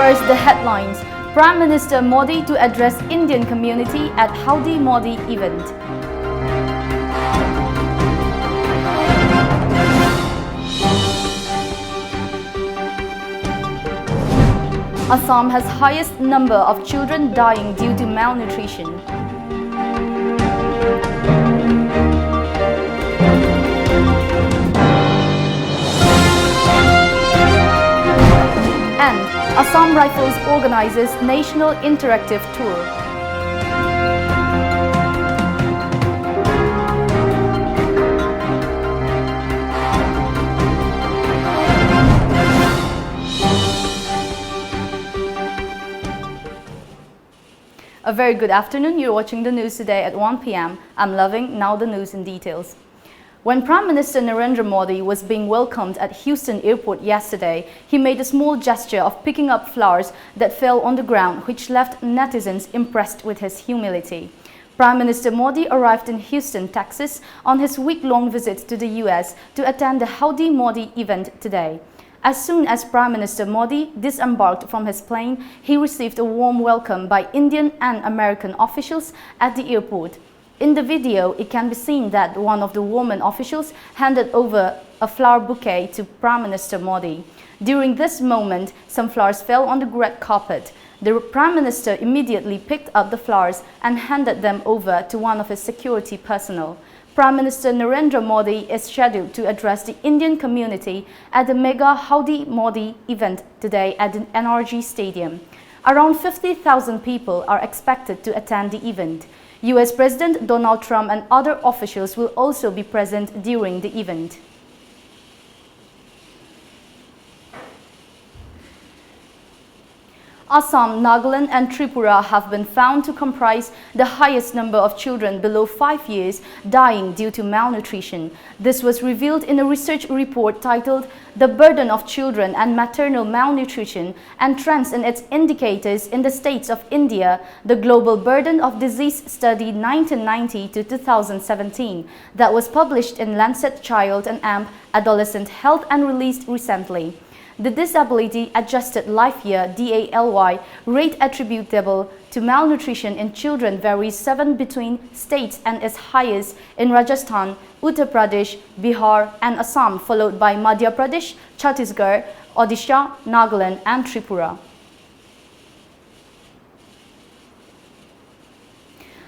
First, the headlines. Prime Minister Modi to address Indian community at Howdy Modi event. Assam has highest number of children dying due to malnutrition. And Assam Rifles organizes National Interactive Tour. A very good afternoon. You're watching the news today at 1 p.m. I'm Loving. Now the news in details. When Prime Minister Narendra Modi was being welcomed at Houston Airport yesterday, he made a small gesture of picking up flowers that fell on the ground, which left netizens impressed with his humility. Prime Minister Modi arrived in Houston, Texas on his week-long visit to the US to attend the Howdy Modi event today. As soon as Prime Minister Modi disembarked from his plane, he received a warm welcome by Indian and American officials at the airport. In the video, it can be seen that one of the women officials handed over a flower bouquet to Prime Minister Modi. During this moment, some flowers fell on the red carpet. The Prime Minister immediately picked up the flowers and handed them over to one of his security personnel. Prime Minister Narendra Modi is scheduled to address the Indian community at the mega Howdy Modi event today at the NRG Stadium. Around 50,000 people are expected to attend the event. US President Donald Trump and other officials will also be present during the event. Assam, Nagaland and Tripura have been found to comprise the highest number of children below 5 years dying due to malnutrition. This was revealed in a research report titled "The Burden of Children and Maternal Malnutrition and Trends in its Indicators in the States of India, the Global Burden of Disease Study 1990 to 2017" that was published in Lancet Child and Adolescent Health and released recently. The Disability Adjusted Life Year (DALY) rate attributable to malnutrition in children varies 7 between states and is highest in Rajasthan, Uttar Pradesh, Bihar and Assam, followed by Madhya Pradesh, Chhattisgarh, Odisha, Nagaland and Tripura.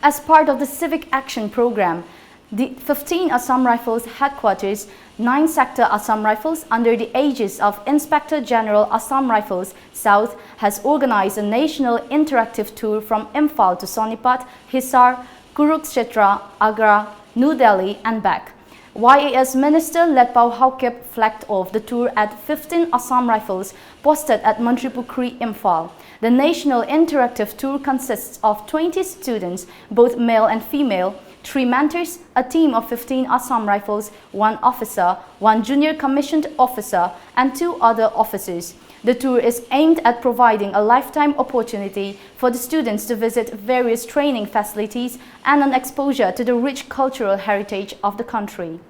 As part of the Civic Action Program, the 15 Assam Rifles headquarters, 9 Sector Assam Rifles under the aegis of Inspector General Assam Rifles South has organized a national interactive tour from Imphal to Sonipat, Hisar, Kurukshetra, Agra, New Delhi and back. YAS Minister Letpao Haokip flagged off the tour at 15 Assam Rifles posted at Manipuri, Imphal. The national interactive tour consists of 20 students, both male and female, 3 mentors, a team of 15 Assam Rifles, 1 officer, 1 junior commissioned officer and 2 other officers. The tour is aimed at providing a lifetime opportunity for the students to visit various training facilities and an exposure to the rich cultural heritage of the country.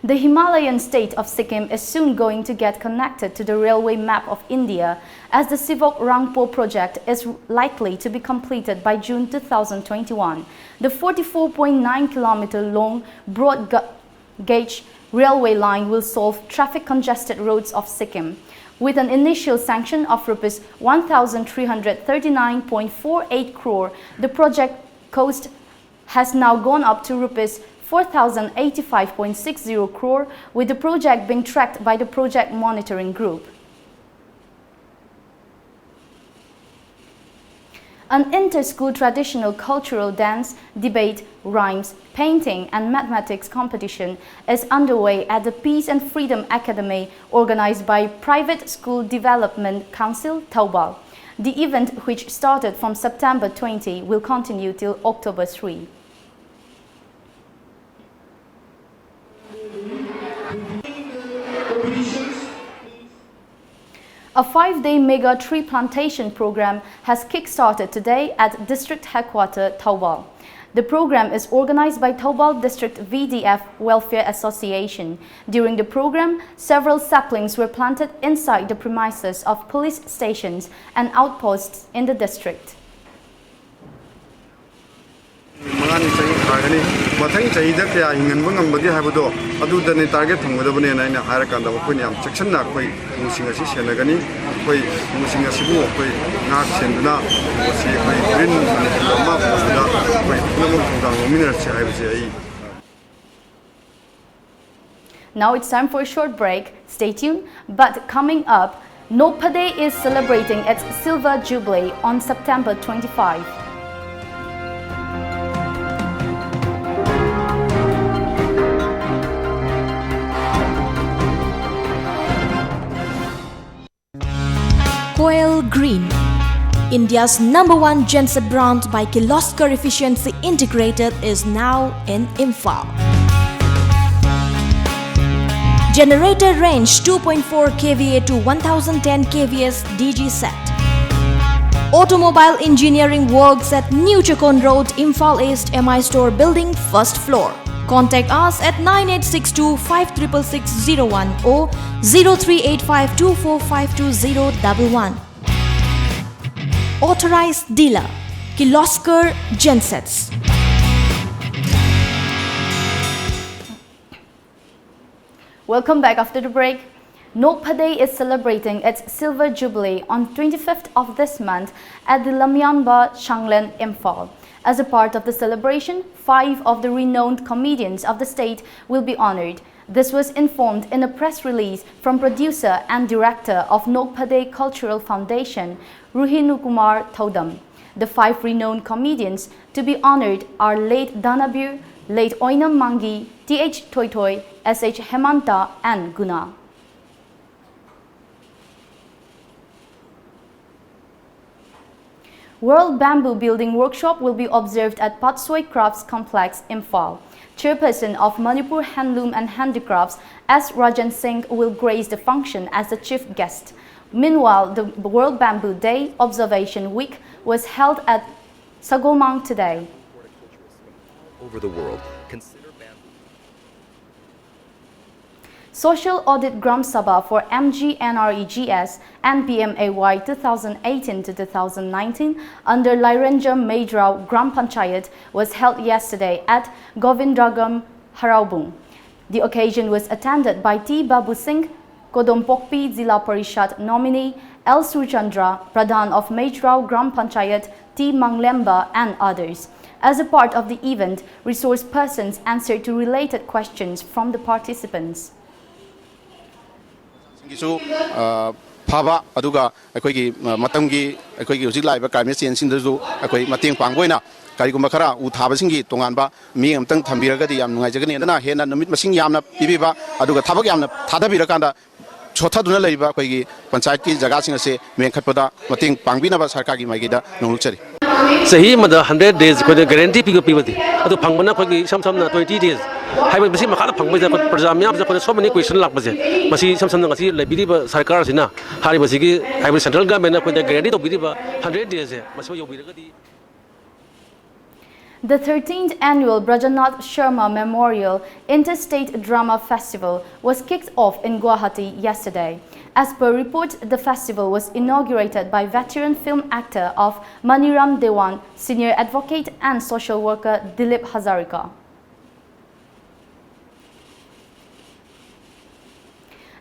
The Himalayan state of Sikkim is soon going to get connected to the railway map of India, as the Civic Rangpo project is likely to be completed by June 2021. The 44.9-kilometer long broad gauge railway line will solve traffic congested roads of Sikkim. With an initial sanction of Rs 1,339.48 crore, the project cost has now gone up to Rs 4,085.60 crore, with the project being tracked by the Project Monitoring Group. An inter-school traditional cultural dance, debate, rhymes, painting and mathematics competition is underway at the Peace and Freedom Academy organized by Private School Development Council, Taubal. The event, which started from September 20, will continue till October 3. A A 5-day mega tree plantation program has kick-started today at District Headquarters, Taubal. The program is organized by Taubal District VDF Welfare Association. During the program, several saplings were planted inside the premises of police stations and outposts in the district. Mathang chahida kaya hingan bangam bagi habado adu dane target thangada bane na ina hara kanda ko ni am section na koi musinga si senagani koi musinga sibu koi ngak senduna osi koi green ma posda koi namo thang mineral si ai. Now it's time for a short break. Stay tuned. But coming up, Nopade is celebrating its Silver Jubilee on September 25. Coil Green, India's #1 genset brand by Kirloskar Efficiency Integrated, is now in Imphal. Generator range 2.4 kVA to 1010 kVS DG set. Automobile engineering works at New Chakon Road, Imphal East, MI Store Building, 1st floor. Contact us at 9862 566601 or 0385245211. Authorized dealer, Kirloskar Gensets. Welcome back after the break. Nopade is celebrating its Silver Jubilee on 25th of this month at the Lamjingba Changlen, Imphal. As a part of the celebration, 5 of the renowned comedians of the state will be honored. This was informed in a press release from producer and director of Nopade Cultural Foundation, Ruhinukumar Thodam. The 5 renowned comedians to be honored are late Danabir, late Oinam Mangi, Th Toitoi, Sh Hemanta and Guna. World Bamboo Building Workshop will be observed at Patsoi Crafts Complex, Imphal. Chairperson of Manipur Handloom and Handicrafts, S. Rajan Singh, will grace the function as the chief guest. Meanwhile, the World Bamboo Day Observation Week was held at Sagomang today. Over the world, consider bamboo. Social Audit Gram Sabha for MGNREGS and PMAY 2018 to 2019 under Lairenjam Maidrao Gram Panchayat was held yesterday at Govindragam, Haraubung. The occasion was attended by T. Babu Singh, Kodompokpi Zila Parishad nominee, L. Surchandra, Pradhan of Maidrao Gram Panchayat, T. Manglemba and others. As a part of the event, resource persons answered to related questions from the participants. Phaba aduga akoigi matamgi akoigi hojik laiba climate change sindasu akoi mateng pangboina karigumba khara u thabasingi tonganba mi amtang thambiragadi yam nungaijagani dana hena numit masing yamna pibiba aduga thabak yamna thadabirakanda chothaduna leiba akoigi panchayat ki jaga sing ase mengkhatpada mateng pangbinaba sarkar gi maigida nongluchari sahi mada 100 days ko guarantee pibati adu phangbana khogi samsamna 20 days haiba bisi makhala phangbai praja myam ja ko so many question lakbase masi samsamna ngasi lebiriba sarkar sina hari basigi haiba central government ko guarantee to biriba 100 days masi yobiragadi. The 13th annual Brajanath Sharma Memorial Interstate Drama Festival was kicked off in Guwahati yesterday. As per reports, the festival was inaugurated by veteran film actor of Maniram Dewan, senior advocate and social worker Dilip Hazarika.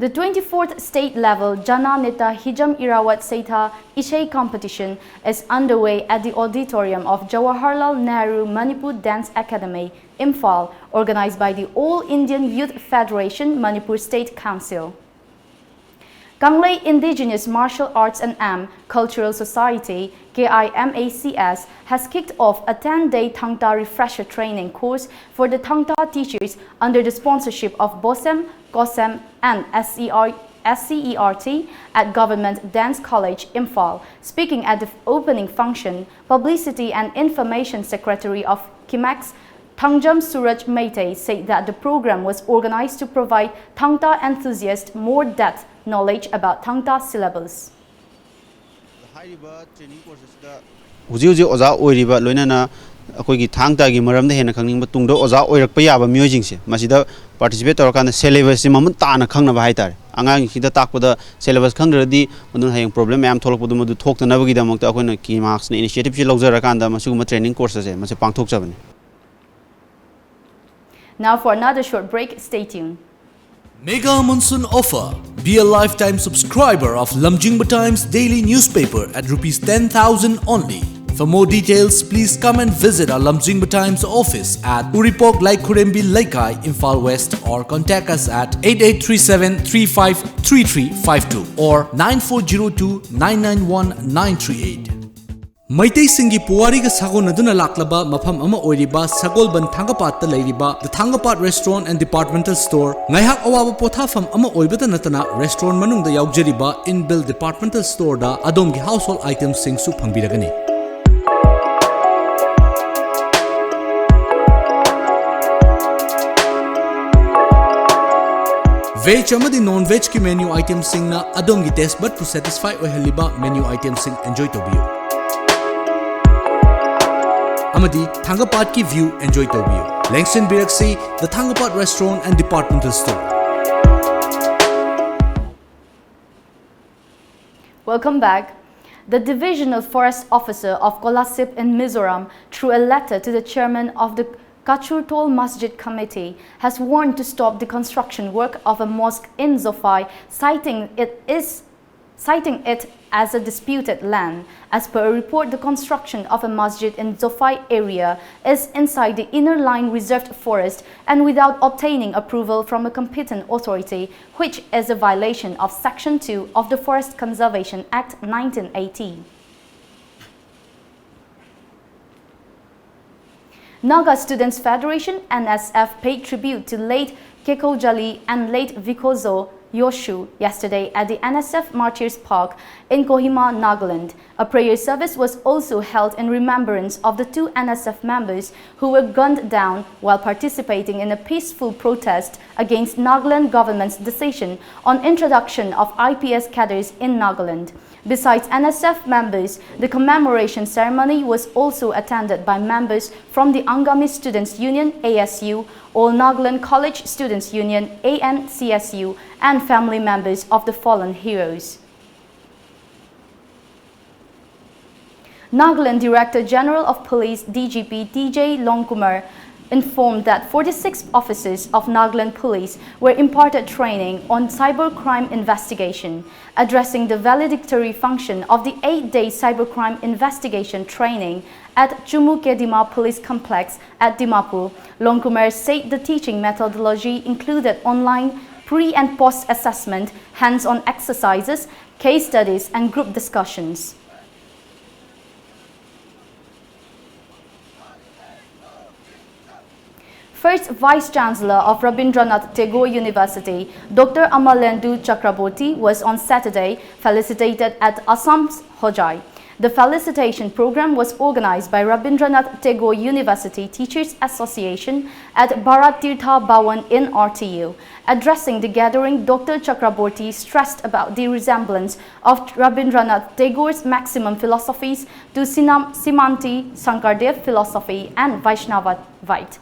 The 24th state-level Jana Neta Hijam Irawat Seitha Ishai competition is underway at the auditorium of Jawaharlal Nehru Manipur Dance Academy, Imphal, organized by the All Indian Youth Federation Manipur State Council. Kanglei Indigenous Martial Arts and Cultural Society KIMACS has kicked off a 10-day Thangta refresher training course for the Thangta teachers under the sponsorship of BOSEM, COSEM and SCERT at Government Dance College, Imphal. Speaking at the opening function, Publicity and Information Secretary of KIMACS, Thangjam Suraj Meitei, said that the program was organized to provide Thangta enthusiasts more depth knowledge about Thangta syllables. Uji Oza Oiriba Lunana Akogi Thangta Gimaram the Henakang Tungdo Oza Oirpaya Musing, Masida participate or can syllabus Mamutana Kanga Vaitar. Angang Hida Takoda syllabus Kangradi, when having problem, I'm told to talk to navigate among the Akona key marks initiative Lozarakanda Masuma training courses, Masipang Tok 7. Now for another short break, stay tuned. Mega Monsoon Offer. Be a lifetime subscriber of lamjingbatomtv daily newspaper at Rs 10,000 only. For more details, please come and visit our lamjingbatomtv office at Uripok Laikurembi Laikai, Imphal West, or contact us at 8837-353352 or 9402-991-938. Maitei Singi Puwari ga Sagon Aduna Laklaba Mafam Ama Oiriba Sagolban Thangapat Lairiba The Thangapat Restaurant and Departmental Store Ngaihak Awaba Pothafam Ama Oibata Natana Restaurant Manung da Yaujariba Inbuilt Departmental Store da Adongi Household Items Singsu Phangbiragani. Veg amadi non-veg ki menu items sing na adongi taste bud to satisfy ohaliba menu items sing enjoy tobiyo. Amadi Thangapat ki view enjoy tobiyo. Langston Biraksi, the Thangapat Restaurant and Departmental Store. Welcome back. The Divisional Forest Officer of Kolasip in Mizoram, through a letter to the chairman of the Kachurtol Masjid Committee, has warned to stop the construction work of a mosque in Zofai, citing it as a disputed land. As per a report, the construction of a masjid in Zofai area is inside the inner line reserved forest and without obtaining approval from a competent authority, which is a violation of Section 2 of the Forest Conservation Act 1980. Naga Students Federation NSF paid tribute to late Keko Jali and late Vikozo Yoshu yesterday at the NSF Martyrs Park in Kohima, Nagaland. A prayer service was also held in remembrance of the 2 NSF members who were gunned down while participating in a peaceful protest against Nagaland government's decision on introduction of IPS cadres in Nagaland. Besides NSF members, the commemoration ceremony was also attended by members from the Angami Students Union ASU, All Nagaland College Students Union ANCSU, and family members of the fallen heroes. Nagaland Director General of Police DGP DJ Longkumar informed that 46 officers of Nagaland Police were imparted training on cybercrime investigation. Addressing the valedictory function of the 8-day cybercrime investigation training at Chumukedima Police Complex at Dimapur, Longkumar said the teaching methodology included online pre- and post-assessment, hands-on exercises, case studies, and group discussions. First Vice-Chancellor of Rabindranath Tagore University, Dr. Amalendu Chakraborty, was on Saturday felicitated at Assam's Hojai. The felicitation program was organized by Rabindranath Tagore University Teachers Association at Bharat Tirtha Bhawan in RTU. Addressing the gathering, Dr. Chakraborty stressed about the resemblance of Rabindranath Tagore's maximum philosophies to Simanti Sankardev philosophy and Vaishnavite.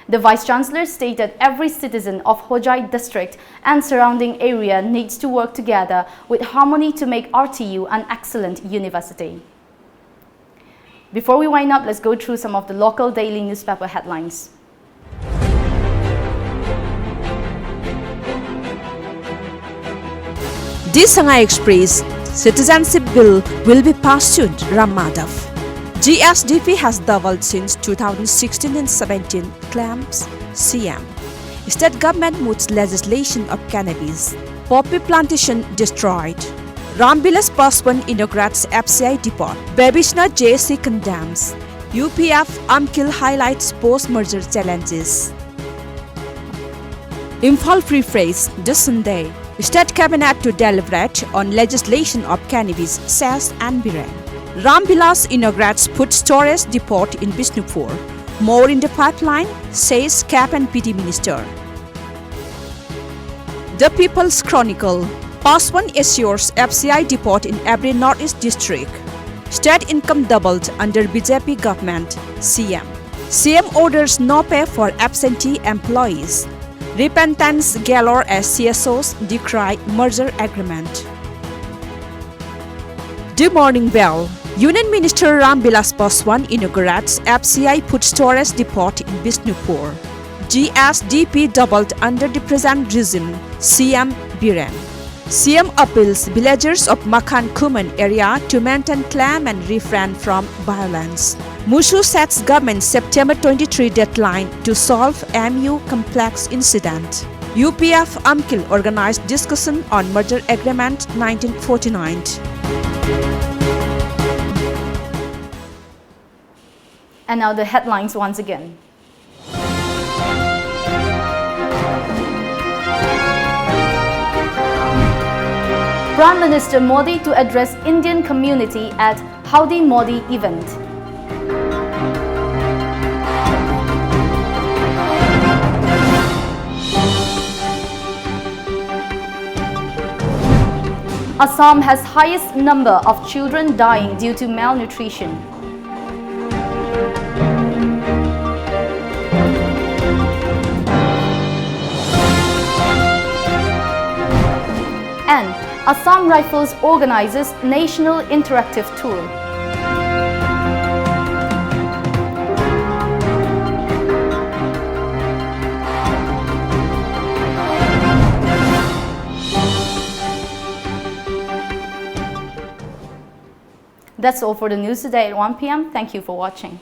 The Vice-Chancellor stated every citizen of Hojai district and surrounding area needs to work together with harmony to make RTU an excellent university. Before we wind up, let's go through some of the local daily newspaper headlines. This Shanghai Express Citizenship Bill will be passed soon, Ram Madhav. GSDP has doubled since 2016 and 17, claims CM. State government moots legislation of cannabis. Poppy plantation destroyed. Rambilas Paswan inaugurates FCI depot. Babishna JC condemns. UPF Amkil highlights post-merger challenges. Imphal Free Phrase this Sunday. State Cabinet to deliberate on legislation of cannabis, says Anbiren. Rambilas inaugurates food storage depot in Bishnupur. More in the pipeline, says Cap and PT Minister. The People's Chronicle. Paswan assures FCI depot in every Northeast district. State income doubled under BJP government. CM. CM orders no pay for absentee employees. Repentance galore as CSOs decry merger agreement. The Morning Bell. Union Minister Ramvilas Paswan inaugurates FCI food storage depot in Bishnupur. GSDP doubled under the present regime. CM Biren. CM appeals villagers of Makhan Kuman area to maintain calm and refrain from violence. Mushu sets government September 23 deadline to solve MU complex incident. UPF Amkil organized discussion on merger agreement 1949. And now the headlines once again. Prime Minister Modi to address Indian community at Howdy Modi event. Assam has highest number of children dying due to malnutrition. And Assam Rifles organizes National Interactive Tour. That's all for the news today at 1 p.m. Thank you for watching.